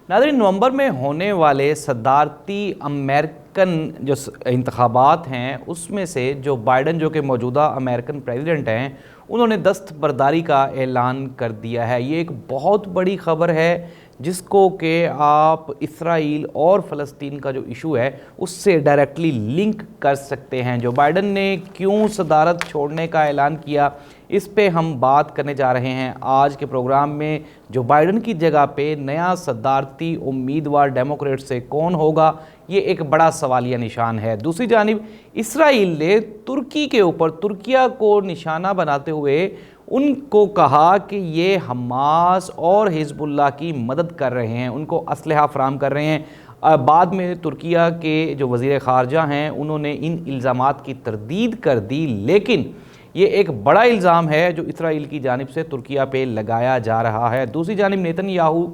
नाज़रीन, नवंबर में होने वाले सदारती अमेरिकन जो इंतखाबात हैं उसमें से जो बाइडन जो कि मौजूदा अमेरिकन प्रेसिडेंट हैं उन्होंने दस्तबरदारी का ऐलान कर दिया है। ये एक बहुत बड़ी ख़बर है जिसको कि आप इसराइल और फ़लस्तीन का जो इशू है उससे डायरेक्टली लिंक कर सकते हैं। जो बाइडन ने क्यों सदारत छोड़ने का ऐलान किया, इस पे हम बात करने जा रहे हैं आज के प्रोग्राम में। जो बाइडन की जगह पे नया सदारती उम्मीदवार डेमोक्रेट से कौन होगा, ये एक बड़ा सवालिया निशान है। दूसरी जानिब इसराइल ने तुर्की के ऊपर तुर्किया को निशाना बनाते हुए उनको कहा कि ये हमास और हिजबुल्लाह की मदद कर रहे हैं, उनको असलहा फराम कर रहे हैं। बाद में तुर्किया के जो वज़ीर ख़ारजा हैं उन्होंने इन इल्ज़ामात की तरदीद कर दी, लेकिन ये एक बड़ा इल्ज़ाम है जो इसराइल की जानिब से तुर्किया पे लगाया जा रहा है। दूसरी जानिब नेतन्याहू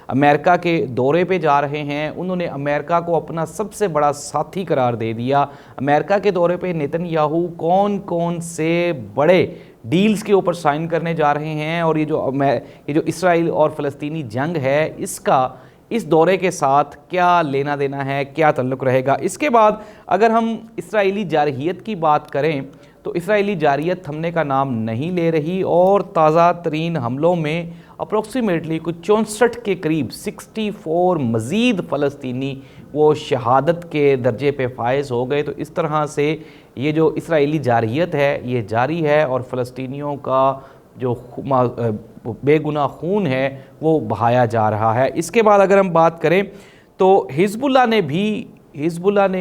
अमेरिका के दौरे पे जा रहे हैं। उन्होंने अमेरिका को अपना सबसे बड़ा साथी करार दे दिया। अमेरिका के दौरे पे नेतन्याहू कौन कौन से बड़े डील्स के ऊपर साइन करने जा रहे हैं और ये जो इसराइल और फ़लस्तीनी जंग है इसका इस दौरे के साथ क्या लेना देना है, क्या ताल्लुक़ रहेगा। इसके बाद अगर हम इसराइली जारहियत की बात करें तो इसराइली जारहियत थमने का नाम नहीं ले रही और ताज़ा तरीन हमलों में अप्रोक्सीमेटली कुछ 64 के करीब 64 मज़ीद फ़लस्तीनी वो शहादत के दर्जे पे फायज़ हो गए। तो इस तरह से ये जो इसराइली जारहियत है ये जारी है और फ़लस्तीनियों का जो बेगुनाह खून है वो बहाया जा रहा है। इसके बाद अगर हम बात करें तो हिजबुल्लाह ने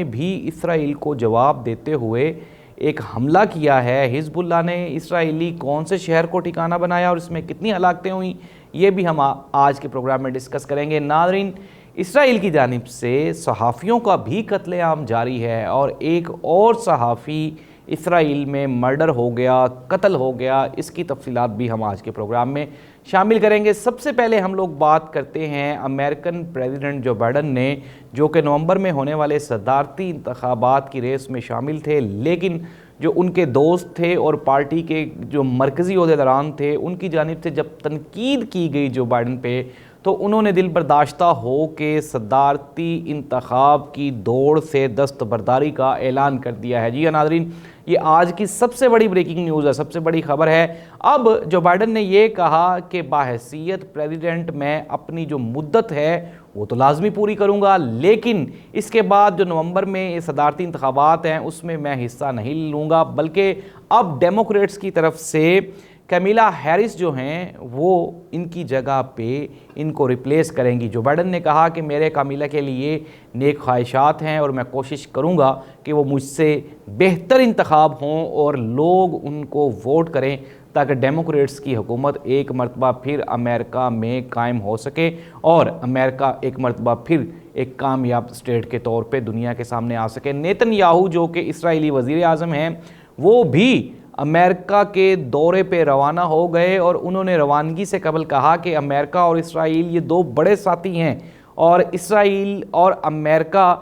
भी इसराइल को जवाब देते हुए एक हमला किया है। हिजबुल्लाह ने इसराइली कौन से शहर को ठिकाना बनाया और इसमें कितनी हलाकतें हुई, ये भी हम आज के प्रोग्राम में डिस्कस करेंगे। नाज़रीन, इसराइल की जानिब से सहाफ़ियों का भी कत्लेआम जारी है और एक और सहाफ़ी इसराइल में मर्डर हो गया, कत्ल हो गया। इसकी तफसीलात भी हम आज के प्रोग्राम में शामिल करेंगे। सबसे पहले हम लोग बात करते हैं अमेरिकन प्रेसिडेंट जो बाइडन ने, जो कि नवंबर में होने वाले सदारती इंतखाबात की रेस में शामिल थे, लेकिन जो उनके दोस्त थे और पार्टी के जो मरकज़ी ओहदेदारान थे उनकी जानिब से जब तनकीद की गई जो बाइडन पे, तो उन्होंने दिल बर्दाश्ता हो के सदारती इंतखाब की दौड़ से दस्तबरदारी का ऐलान कर दिया है। जी हाँ नाज़रीन, ये आज की सबसे बड़ी ब्रेकिंग न्यूज़ है, सबसे बड़ी ख़बर है। अब जो बाइडन ने ये कहा कि बाहैसियत प्रेसिडेंट मैं अपनी जो मुद्दत है वो तो लाजमी पूरी करूँगा, लेकिन इसके बाद जो नवंबर में ये सदारती इंतखाबात हैं उसमें मैं हिस्सा नहीं लूँगा, बल्कि अब डेमोक्रेट्स की तरफ से कैमिला हैरिस जो हैं वो इनकी जगह पे इनको रिप्लेस करेंगी। जो बाइडन ने कहा कि मेरे कैमिला के लिए नेक ख्वाहिशात हैं और मैं कोशिश करूंगा कि वो मुझसे बेहतर इंतखाब हों और लोग उनको वोट करें ताकि डेमोक्रेट्स की हुकूमत एक मरतबा फिर अमेरिका में कायम हो सके और अमेरिका एक मरतबा फिर एक कामयाब स्टेट के तौर पे दुनिया के सामने आ सके। नेतन्याहू जो कि इसराइली वज़ीर आज़म हैं वो भी अमेरिका के दौरे पे रवाना हो गए और उन्होंने रवानगी से कबल कहा कि अमेरिका और इसराइल ये दो बड़े साथी हैं और इसराइल और अमेरिका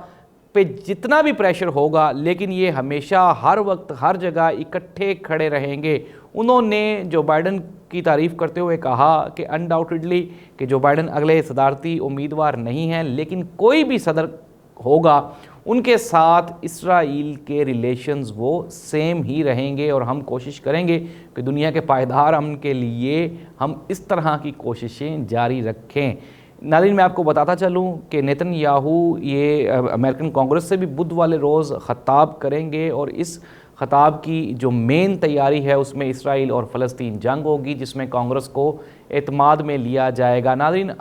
पे जितना भी प्रेशर होगा लेकिन ये हमेशा हर वक्त हर जगह इकट्ठे खड़े रहेंगे। उन्होंने जो बाइडन की तारीफ़ करते हुए कहा कि अनडाउटेडली कि जो बाइडन अगले सदारती उम्मीदवार नहीं हैं, लेकिन कोई भी सदर होगा उनके साथ इसराइल के रिलेशंस वो सेम ही रहेंगे और हम कोशिश करेंगे कि दुनिया के पायदार अमन के लिए हम इस तरह की कोशिशें जारी रखें। नाज़रीन, मैं आपको बताता चलूं कि नेतन्याहू ये अमेरिकन कांग्रेस से भी बुध वाले रोज़ ख़ताब करेंगे और इस ख़ताब की जो मेन तैयारी है उसमें इसराइल और फ़लस्तीन जंग होगी जिसमें कांग्रेस को एतमाद में लिया जाएगा। नाज़रीन,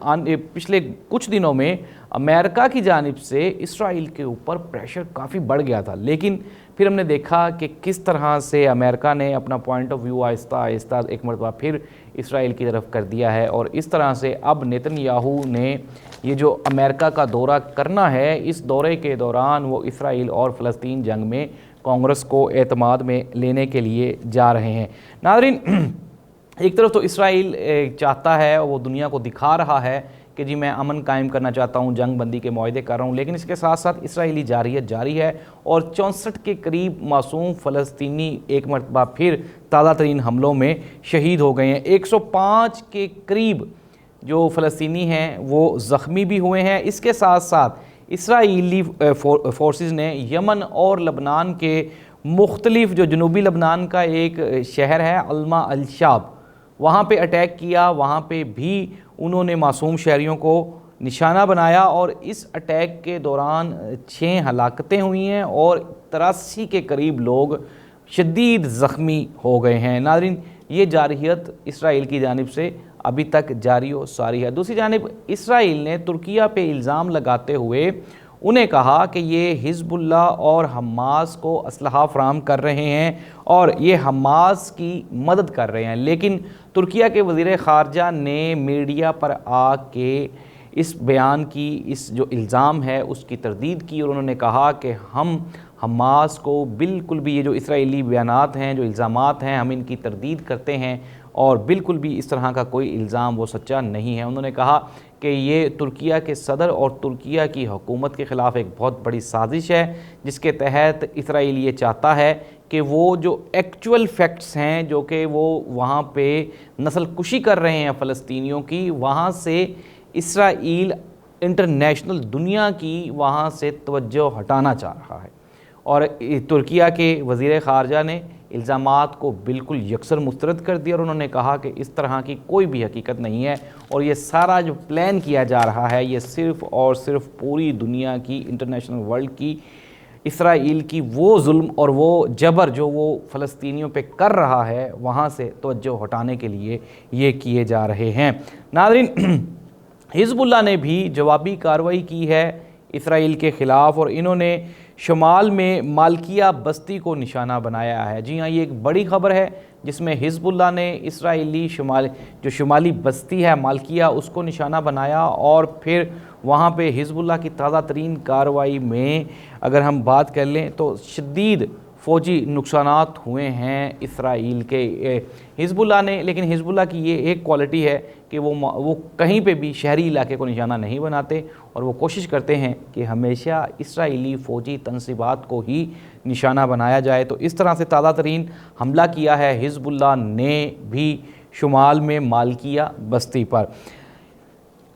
पिछले कुछ दिनों में अमेरिका की जानिब से इसराइल के ऊपर प्रेशर काफ़ी बढ़ गया था, लेकिन फिर हमने देखा कि किस तरह से अमेरिका ने अपना point of view Aahista Aahista एक मरतबा फिर इसराइल की तरफ कर दिया है और इस तरह से अब नेतन्याहू ने ये जो अमेरिका का दौरा करना है, इस दौरे के दौरान वो इसराइल और फ़लस्तीन जंग में कांग्रेस को एतमाद में लेने के लिए जा रहे हैं। नाज़रीन, एक तरफ तो इसराइल चाहता है, वो दुनिया को दिखा रहा है कि जी मैं अमन कायम करना चाहता हूँ, जंग बंदी के मुआहदे कर रहा हूँ, लेकिन इसके साथ साथ इसराइली जारहियत जारी है और 64 के करीब मासूम फ़लस्तीनी एक मरतबा फिर ताज़ा तरीन हमलों में शहीद हो गए हैं। 105 के करीब جو فلسطینی ہیں وہ زخمی بھی ہوئے ہیں۔ اس کے ساتھ ساتھ اسرائیلی فورسز نے یمن اور لبنان کے مختلف، جو جنوبی لبنان کا ایک شہر ہے علمہ الشاب، وہاں پہ اٹیک کیا، وہاں پہ بھی انہوں نے معصوم شہریوں کو نشانہ بنایا، اور اس اٹیک کے دوران 6 ہلاکتیں ہوئی ہیں اور 83 کے قریب لوگ شدید زخمی ہو گئے ہیں۔ ناظرین، یہ جارحیت اسرائیل کی جانب سے ابھی تک جاری و ساری ہے۔ دوسری جانب اسرائیل نے ترکیہ پہ الزام لگاتے ہوئے انہیں کہا کہ یہ حزب اللہ اور حماس کو اسلحہ فراہم کر رہے ہیں اور یہ حماس کی مدد کر رہے ہیں، لیکن ترکیہ کے وزیر خارجہ نے میڈیا پر آ کے اس بیان کی، اس جو الزام ہے اس کی تردید کی، اور انہوں نے کہا کہ ہم حماس کو بالکل بھی، یہ جو اسرائیلی بیانات ہیں، جو الزامات ہیں، ہم ان کی تردید کرتے ہیں اور بالکل بھی اس طرح کا کوئی الزام وہ سچا نہیں ہے۔ انہوں نے کہا کہ یہ ترکیہ کے صدر اور ترکیہ کی حکومت کے خلاف ایک بہت بڑی سازش ہے، جس کے تحت اسرائیل یہ چاہتا ہے کہ وہ جو ایکچول فیکٹس ہیں، جو کہ وہ وہاں پہ نسل کشی کر رہے ہیں فلسطینیوں کی، وہاں سے اسرائیل انٹرنیشنل دنیا کی وہاں سے توجہ ہٹانا چاہ رہا ہے، اور ترکیہ کے وزیر خارجہ نے الزامات کو بالکل یکسر مسترد کر دیا، اور انہوں نے کہا کہ اس طرح کی کوئی بھی حقیقت نہیں ہے، اور یہ سارا جو پلان کیا جا رہا ہے یہ صرف اور صرف پوری دنیا کی، انٹرنیشنل ورلڈ کی، اسرائیل کی وہ ظلم اور وہ جبر جو وہ فلسطینیوں پہ کر رہا ہے وہاں سے توجہ ہٹانے کے لیے یہ کیے جا رہے ہیں۔ ناظرین، حزب اللہ نے بھی جوابی کارروائی کی ہے اسرائیل کے خلاف، اور انہوں نے شمال میں مالکیہ بستی کو نشانہ بنایا ہے۔ جی ہاں، یہ ایک بڑی خبر ہے جس میں حزب اللہ نے اسرائیلی جو شمالی بستی ہے مالکیہ، اس کو نشانہ بنایا، اور پھر وہاں پہ حزب اللہ کی تازہ ترین کارروائی میں اگر ہم بات کر لیں تو شدید فوجی نقصانات ہوئے ہیں اسرائیل کے حزب اللہ نے، لیکن حزب اللہ کی یہ ایک کوالٹی ہے کہ وہ کہیں پہ بھی شہری علاقے کو نشانہ نہیں بناتے، اور وہ کوشش کرتے ہیں کہ ہمیشہ اسرائیلی فوجی تنصیبات کو ہی نشانہ بنایا جائے۔ تو اس طرح سے تازہ ترین حملہ کیا ہے حزب اللہ نے بھی شمال میں مالکیہ بستی پر۔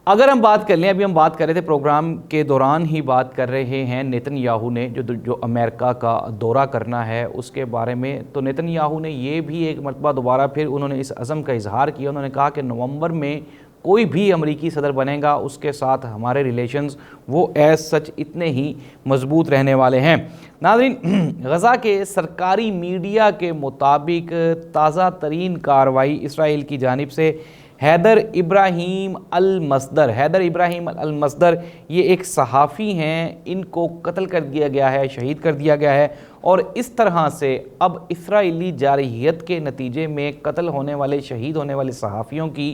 اگر ہم بات کر لیں، ابھی ہم بات کر رہے تھے پروگرام کے دوران ہی بات کر رہے ہیں نیتن یاہو نے جو امریکہ کا دورہ کرنا ہے اس کے بارے میں، تو نیتن یاہو نے یہ بھی ایک مرتبہ دوبارہ پھر انہوں نے اس عزم کا اظہار کیا۔ انہوں نے کہا کہ نومبر میں کوئی بھی امریکی صدر بنے گا اس کے ساتھ ہمارے ریلیشنز وہ ایز سچ اتنے ہی مضبوط رہنے والے ہیں۔ ناظرین، غزہ کے سرکاری میڈیا کے مطابق تازہ ترین کارروائی اسرائیل کی جانب سے حیدر ابراہیم المصدر، یہ ایک صحافی ہیں، ان کو قتل کر دیا گیا ہے، شہید کر دیا گیا ہے، اور اس طرح سے اب اسرائیلی جارحیت کے نتیجے میں قتل ہونے والے، شہید ہونے والے صحافیوں کی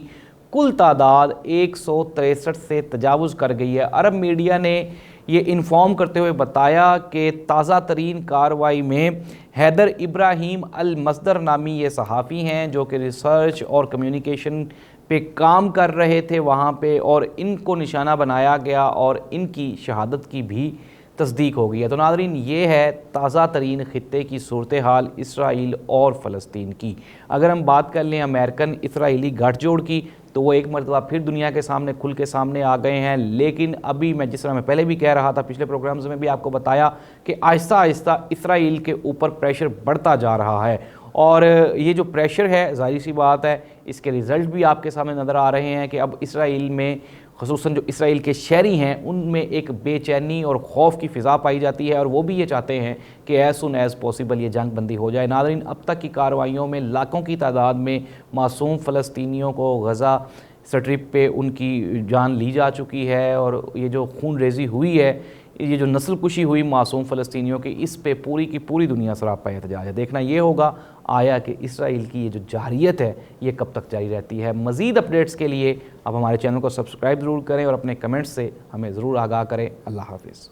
کل تعداد 163 سے تجاوز کر گئی ہے۔ عرب میڈیا نے یہ انفارم کرتے ہوئے بتایا کہ تازہ ترین کارروائی میں حیدر ابراہیم المصدر نامی یہ صحافی ہیں جو کہ ریسرچ اور کمیونیکیشن پہ کام کر رہے تھے وہاں پہ، اور ان کو نشانہ بنایا گیا اور ان کی شہادت کی بھی تصدیق ہو گئی ہے۔ تو ناظرین، یہ ہے تازہ ترین خطے کی صورتحال اسرائیل اور فلسطین کی۔ اگر ہم بات کر لیں امریکن اسرائیلی گٹھ جوڑ کی، تو وہ ایک مرتبہ پھر دنیا کے سامنے کھل کے سامنے آ گئے ہیں، لیکن ابھی میں جس طرح میں پہلے بھی کہہ رہا تھا، پچھلے پروگرامز میں بھی آپ کو بتایا کہ آہستہ آہستہ اسرائیل کے اوپر پریشر بڑھتا جا رہا ہے، اور یہ جو پریشر ہے ظاہر سی بات ہے اس کے ریزلٹ بھی آپ کے سامنے نظر آ رہے ہیں کہ اب اسرائیل میں، خصوصاً جو اسرائیل کے شہری ہیں، ان میں ایک بے چینی اور خوف کی فضا پائی جاتی ہے، اور وہ بھی یہ چاہتے ہیں کہ ایز سون ایز پاسبل یہ جنگ بندی ہو جائے۔ ناظرین، اب تک کی کارروائیوں میں لاکھوں کی تعداد میں معصوم فلسطینیوں کو غزہ سٹرپ پہ ان کی جان لی جا چکی ہے، اور یہ جو خون ریزی ہوئی ہے، یہ جو نسل کشی ہوئی معصوم فلسطینیوں کی، اس پہ پوری کی پوری دنیا سراپا احتجاج ہے۔ دیکھنا یہ ہوگا آیا کہ اسرائیل کی یہ جو جارحیت ہے یہ کب تک جاری رہتی ہے۔ مزید اپڈیٹس کے لیے آپ ہمارے چینل کو سبسکرائب ضرور کریں اور اپنے کمنٹس سے ہمیں ضرور آگاہ کریں۔ اللہ حافظ۔